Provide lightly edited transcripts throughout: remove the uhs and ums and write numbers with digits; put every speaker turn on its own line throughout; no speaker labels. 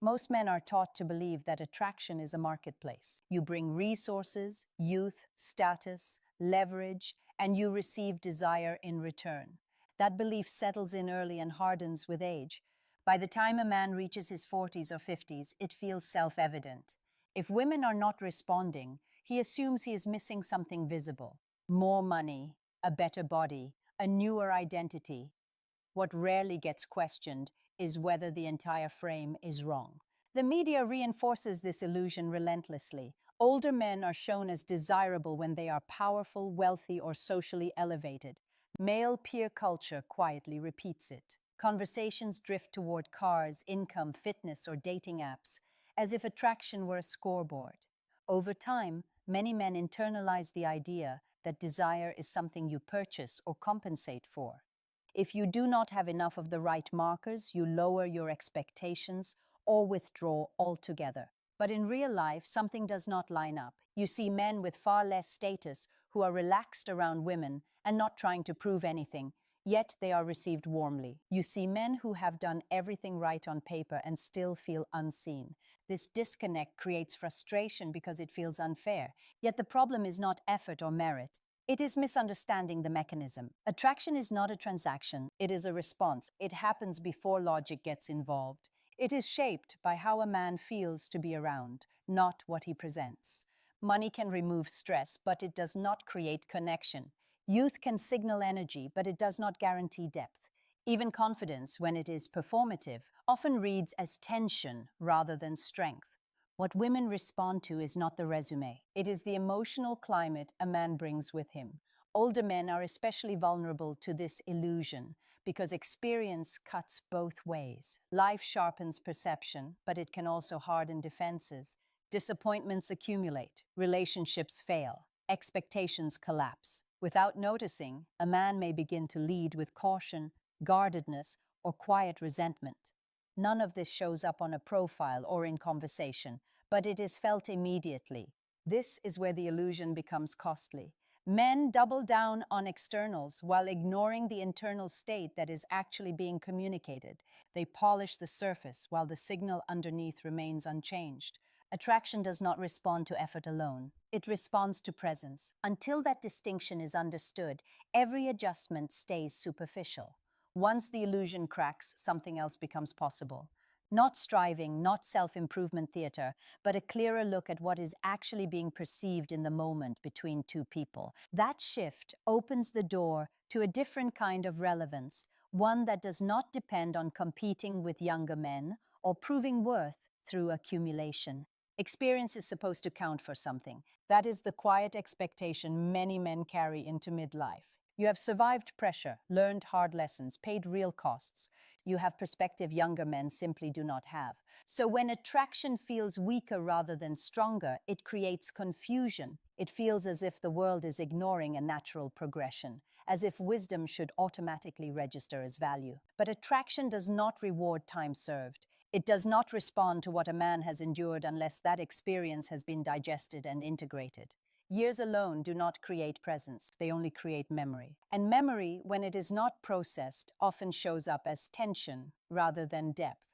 Most men are taught to believe that attraction is a marketplace. You bring resources, youth, status, leverage, and you receive desire in return. That belief settles in early and hardens with age. By the time a man reaches his 40s or 50s, it feels self-evident. If women are not responding, he assumes he is missing something visible. More money, a better body, a newer identity. What rarely gets questioned is whether the entire frame is wrong. The media reinforces this illusion relentlessly. Older men are shown as desirable when they are powerful, wealthy, or socially elevated. Male peer culture quietly repeats it. Conversations drift toward cars, income, fitness, or dating apps, as if attraction were a scoreboard. Over time, many men internalize the idea that desire is something you purchase or compensate for. If you do not have enough of the right markers, you lower your expectations or withdraw altogether. But in real life, something does not line up. You see men with far less status who are relaxed around women and not trying to prove anything, yet they are received warmly. You see men who have done everything right on paper and still feel unseen. This disconnect creates frustration because it feels unfair. Yet the problem is not effort or merit. It is misunderstanding the mechanism. Attraction is not a transaction, it is a response. It happens before logic gets involved. It is shaped by how a man feels to be around, not what he presents. Money can remove stress, but it does not create connection. Youth can signal energy, but it does not guarantee depth. Even confidence, when it is performative, often reads as tension rather than strength. What women respond to is not the resume. It is the emotional climate a man brings with him. Older men are especially vulnerable to this illusion because experience cuts both ways. Life sharpens perception, but it can also harden defenses. Disappointments accumulate, relationships fail, expectations collapse. Without noticing, a man may begin to lead with caution, guardedness, or quiet resentment. None of this shows up on a profile or in conversation, but it is felt immediately. This is where the illusion becomes costly. Men double down on externals while ignoring the internal state that is actually being communicated. They polish the surface while the signal underneath remains unchanged. Attraction does not respond to effort alone. It responds to presence. Until that distinction is understood, every adjustment stays superficial. Once the illusion cracks, something else becomes possible. Not striving, not self-improvement theater, but a clearer look at what is actually being perceived in the moment between two people. That shift opens the door to a different kind of relevance, one that does not depend on competing with younger men or proving worth through accumulation. Experience is supposed to count for something. That is the quiet expectation many men carry into midlife. You have survived pressure, learned hard lessons, paid real costs. You have perspective younger men simply do not have. So when attraction feels weaker rather than stronger, it creates confusion. It feels as if the world is ignoring a natural progression, as if wisdom should automatically register as value. But attraction does not reward time served. It does not respond to what a man has endured unless that experience has been digested and integrated. Years alone do not create presence, they only create memory. And memory, when it is not processed, often shows up as tension rather than depth.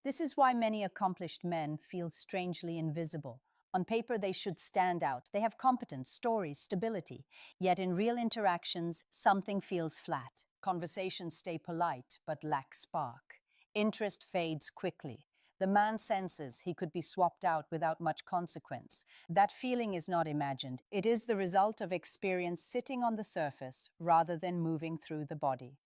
This is why many accomplished men feel strangely invisible. On paper, they should stand out. They have competence, stories, stability. Yet in real interactions, something feels flat. Conversations stay polite but lack spark. Interest fades quickly. The man senses he could be swapped out without much consequence. That feeling is not imagined. It is the result of experience sitting on the surface rather than moving through the body.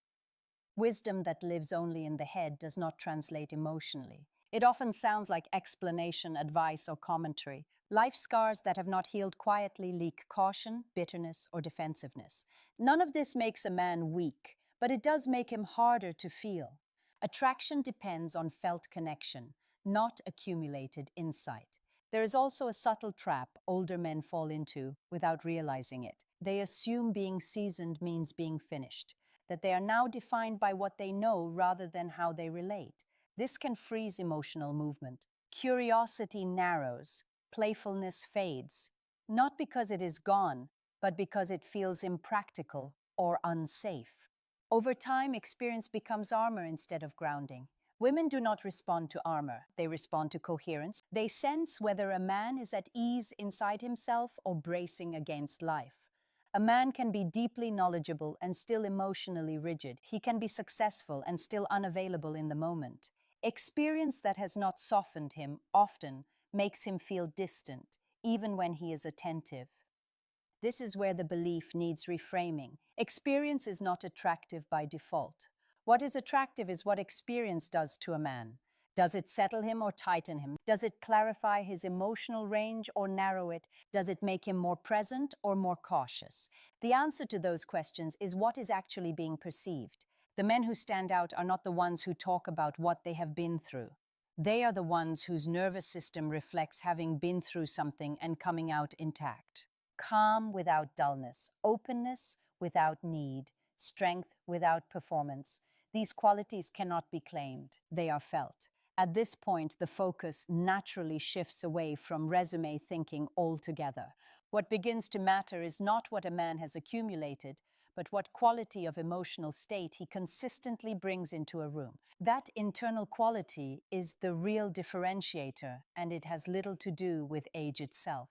Wisdom that lives only in the head does not translate emotionally. It often sounds like explanation, advice, or commentary. Life scars that have not healed quietly leak caution, bitterness, or defensiveness. None of this makes a man weak, but it does make him harder to feel. Attraction depends on felt connection, not accumulated insight. There is also a subtle trap older men fall into without realizing it. They assume being seasoned means being finished, that they are now defined by what they know rather than how they relate. This can freeze emotional movement. Curiosity narrows, playfulness fades, not because it is gone, but because it feels impractical or unsafe. Over time, experience becomes armor instead of grounding. Women do not respond to armor, they respond to coherence. They sense whether a man is at ease inside himself or bracing against life. A man can be deeply knowledgeable and still emotionally rigid. He can be successful and still unavailable in the moment. Experience that has not softened him often makes him feel distant, even when he is attentive. This is where the belief needs reframing. Experience is not attractive by default. What is attractive is what experience does to a man. Does it settle him or tighten him? Does it clarify his emotional range or narrow it? Does it make him more present or more cautious? The answer to those questions is what is actually being perceived. The men who stand out are not the ones who talk about what they have been through. They are the ones whose nervous system reflects having been through something and coming out intact. Calm without dullness, openness without need, strength without performance. These qualities cannot be claimed, they are felt. At this point, the focus naturally shifts away from resume thinking altogether. What begins to matter is not what a man has accumulated, but what quality of emotional state he consistently brings into a room. That internal quality is the real differentiator, and it has little to do with age itself.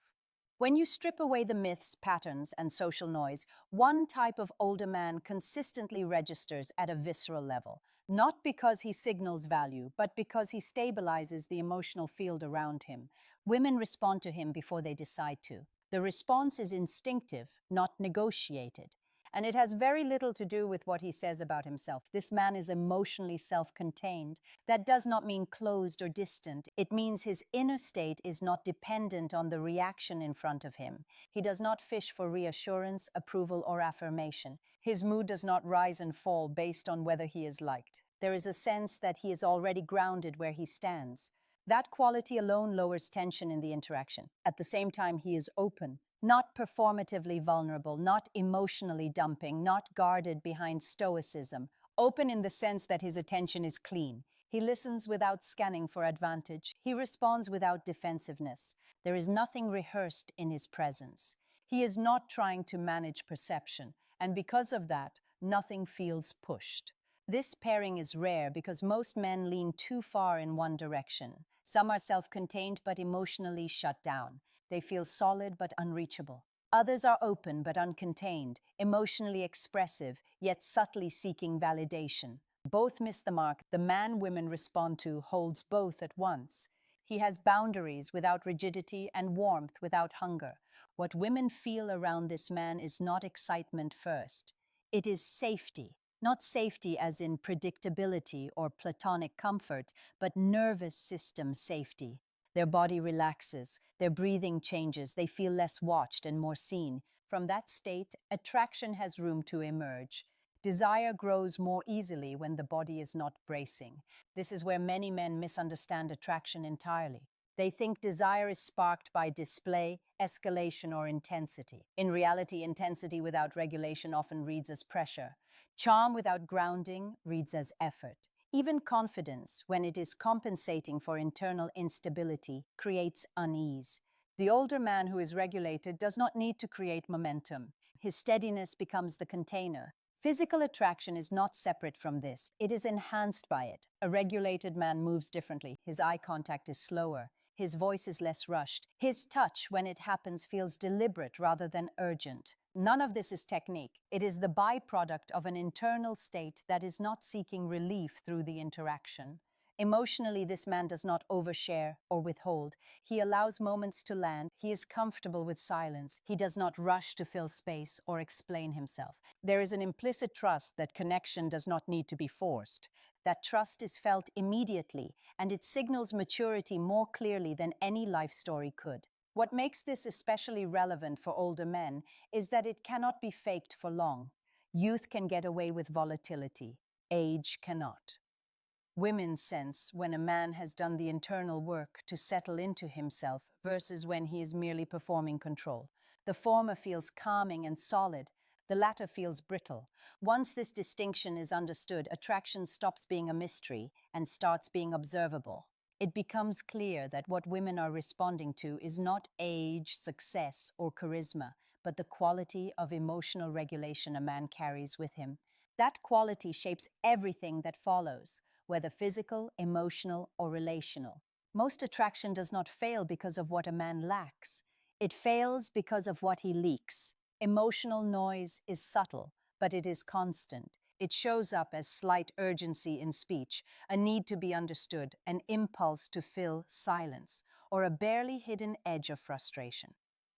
When you strip away the myths, patterns, and social noise, one type of older man consistently registers at a visceral level, not because he signals value, but because he stabilizes the emotional field around him. Women respond to him before they decide to. The response is instinctive, not negotiated. And it has very little to do with what he says about himself. This man is emotionally self-contained. That does not mean closed or distant. It means his inner state is not dependent on the reaction in front of him. He does not fish for reassurance, approval, or affirmation. His mood does not rise and fall based on whether he is liked. There is a sense that he is already grounded where he stands. That quality alone lowers tension in the interaction. At the same time, he is open, not performatively vulnerable, not emotionally dumping, not guarded behind stoicism. Open in the sense that his attention is clean. He listens without scanning for advantage. He responds without defensiveness. There is nothing rehearsed in his presence. He is not trying to manage perception, and because of that, nothing feels pushed. This pairing is rare because most men lean too far in one direction. Some are self-contained but emotionally shut down. They feel solid but unreachable. Others are open but uncontained, emotionally expressive, yet subtly seeking validation. Both miss the mark. The man women respond to holds both at once. He has boundaries without rigidity and warmth without hunger. What women feel around this man is not excitement first. It is safety. Not safety as in predictability or platonic comfort, but nervous system safety. Their body relaxes, their breathing changes, they feel less watched and more seen. From that state, attraction has room to emerge. Desire grows more easily when the body is not bracing. This is where many men misunderstand attraction entirely. They think desire is sparked by display, escalation, or intensity. In reality, intensity without regulation often reads as pressure. Charm without grounding reads as effort. Even confidence, when it is compensating for internal instability, creates unease. The older man who is regulated does not need to create momentum. His steadiness becomes the container. Physical attraction is not separate from this. It is enhanced by it. A regulated man moves differently. His eye contact is slower. His voice is less rushed. His touch, when it happens, feels deliberate rather than urgent. None of this is technique. It is the byproduct of an internal state that is not seeking relief through the interaction. Emotionally, this man does not overshare or withhold. He allows moments to land. He is comfortable with silence. He does not rush to fill space or explain himself. There is an implicit trust that connection does not need to be forced. That trust is felt immediately, and it signals maturity more clearly than any life story could. What makes this especially relevant for older men is that it cannot be faked for long. Youth can get away with volatility. Age cannot. Women sense when a man has done the internal work to settle into himself versus when he is merely performing control. The former feels calming and solid. The latter feels brittle. Once this distinction is understood, attraction stops being a mystery and starts being observable. It becomes clear that what women are responding to is not age, success, or charisma, but the quality of emotional regulation a man carries with him. That quality shapes everything that follows. whether physical, emotional, or relational. Most attraction does not fail because of what a man lacks. It fails because of what he leaks. Emotional noise is subtle, but it is constant. It shows up as slight urgency in speech, a need to be understood, an impulse to fill silence, or a barely hidden edge of frustration.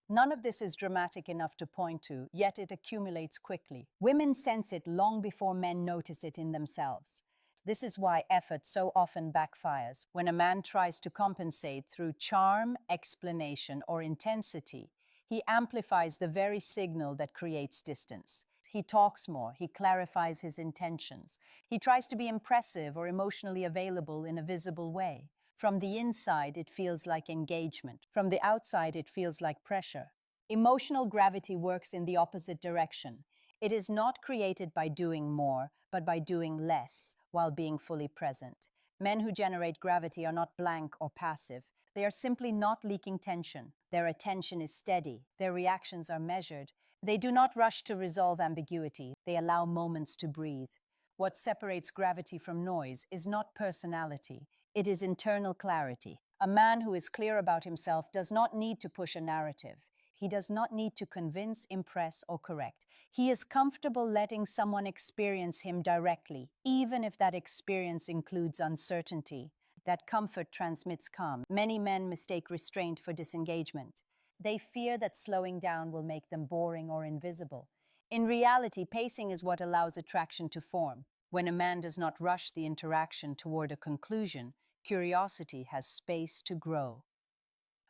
None of this is dramatic enough to point to, yet it accumulates quickly. Women sense it long before men notice it in themselves. This is why effort so often backfires. When a man tries to compensate through charm, explanation, or intensity, he amplifies the very signal that creates distance. He talks more, he clarifies his intentions. He tries to be impressive or emotionally available in a visible way. From the inside, it feels like engagement. From the outside, it feels like pressure. Emotional gravity works in the opposite direction. It is not created by doing more, but by doing less while being fully present. Men who generate gravity are not blank or passive. They are simply not leaking tension. Their attention is steady. Their reactions are measured. They do not rush to resolve ambiguity. They allow moments to breathe. What separates gravity from noise is not personality. It is internal clarity. A man who is clear about himself does not need to push a narrative. He does not need to convince, impress, or correct. He is comfortable letting someone experience him directly, even if that experience includes uncertainty. That comfort transmits calm. Many men mistake restraint for disengagement. They fear that slowing down will make them boring or invisible. In reality, pacing is what allows attraction to form. When a man does not rush the interaction toward a conclusion, curiosity has space to grow.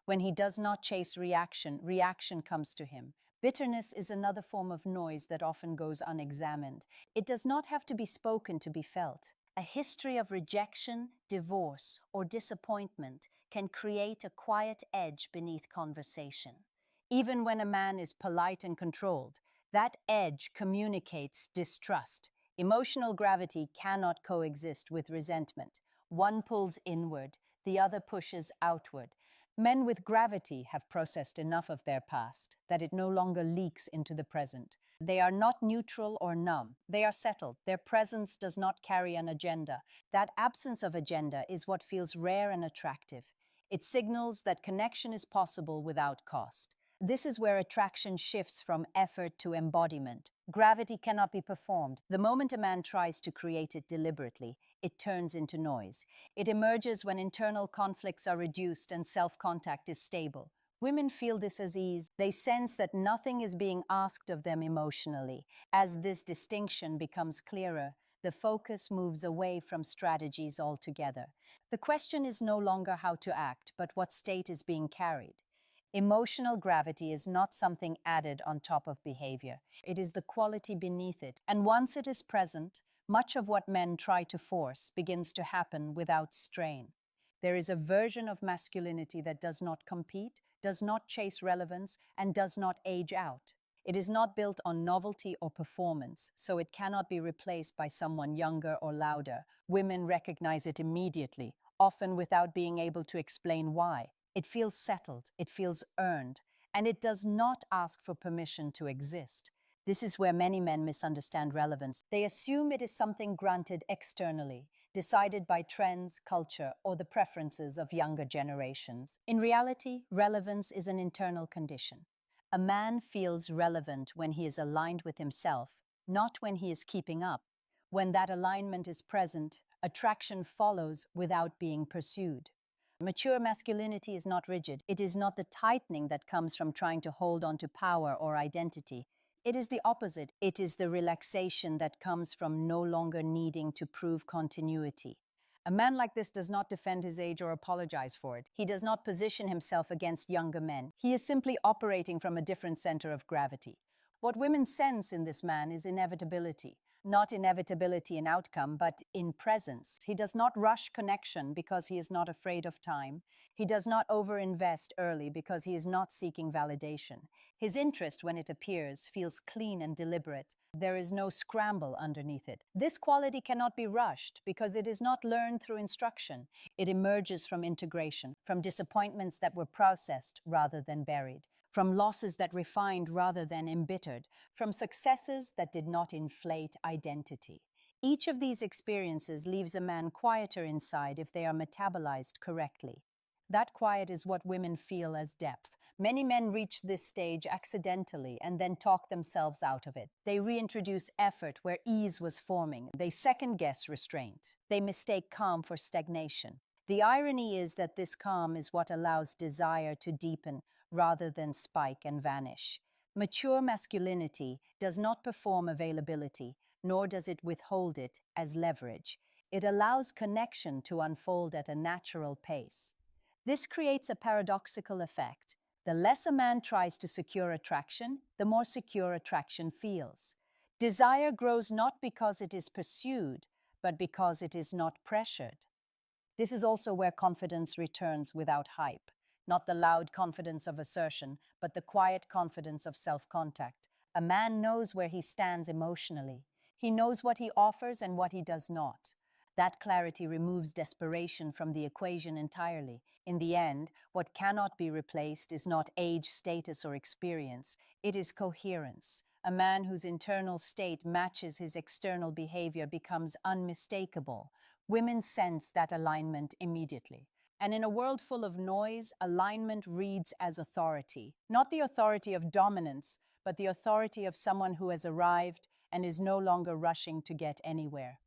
When he does not chase reaction, reaction comes to him. Bitterness is another form of noise that often goes unexamined. It does not have to be spoken to be felt. A history of rejection, divorce, or disappointment can create a quiet edge beneath conversation. Even when a man is polite and controlled, that edge communicates distrust. Emotional gravity cannot coexist with resentment. One pulls inward, the other pushes outward. Men with gravity have processed enough of their past that it no longer leaks into the present. They are not neutral or numb. They are settled. Their presence does not carry an agenda. That absence of agenda is what feels rare and attractive. It signals that connection is possible without cost. This is where attraction shifts from effort to embodiment. Gravity cannot be performed. The moment a man tries to create it deliberately, it turns into noise. It emerges when internal conflicts are reduced and self-contact is stable. Women feel this as ease. They sense that nothing is being asked of them emotionally. As this distinction becomes clearer, the focus moves away from strategies altogether. The question is no longer how to act, but what state is being carried. Emotional gravity is not something added on top of behavior. It is the quality beneath it. And once it is present, much of what men try to force begins to happen without strain. There is a version of masculinity that does not compete, does not chase relevance, and does not age out. It is not built on novelty or performance, so it cannot be replaced by someone younger or louder. Women recognize it immediately, often without being able to explain why. It feels settled, it feels earned, and it does not ask for permission to exist. This is where many men misunderstand relevance. They assume it is something granted externally, decided by trends, culture, or the preferences of younger generations. In reality, relevance is an internal condition. A man feels relevant when he is aligned with himself, not when he is keeping up. When that alignment is present, attraction follows without being pursued. Mature masculinity is not rigid. It is not the tightening that comes from trying to hold on to power or identity. It is the opposite. It is the relaxation that comes from no longer needing to prove continuity. A man like this does not defend his age or apologize for it. He does not position himself against younger men. He is simply operating from a different center of gravity. What women sense in this man is inevitability. Not inevitability in outcome, but in presence. He does not rush connection because he is not afraid of time. He does not overinvest early because he is not seeking validation. His interest, when it appears, feels clean and deliberate. There is no scramble underneath it. This quality cannot be rushed because it is not learned through instruction. It emerges from integration, from disappointments that were processed rather than buried, from losses that refined rather than embittered, from successes that did not inflate identity. Each of these experiences leaves a man quieter inside if they are metabolized correctly. That quiet is what women feel as depth. Many men reach this stage accidentally and then talk themselves out of it. They reintroduce effort where ease was forming. They second-guess restraint. They mistake calm for stagnation. The irony is that this calm is what allows desire to deepen rather than spike and vanish. Mature masculinity does not perform availability, nor does it withhold it as leverage. It allows connection to unfold at a natural pace. This creates a paradoxical effect. The less a man tries to secure attraction, the more secure attraction feels. Desire grows not because it is pursued, but because it is not pressured. This is also where confidence returns without hype, not the loud confidence of assertion, but the quiet confidence of self-contact. A man knows where he stands emotionally. He knows what he offers and what he does not. That clarity removes desperation from the equation entirely. In the end, what cannot be replaced is not age, status, or experience. It is coherence. A man whose internal state matches his external behavior becomes unmistakable. Women sense that alignment immediately. And in a world full of noise, alignment reads as authority. Not the authority of dominance, but the authority of someone who has arrived and is no longer rushing to get anywhere.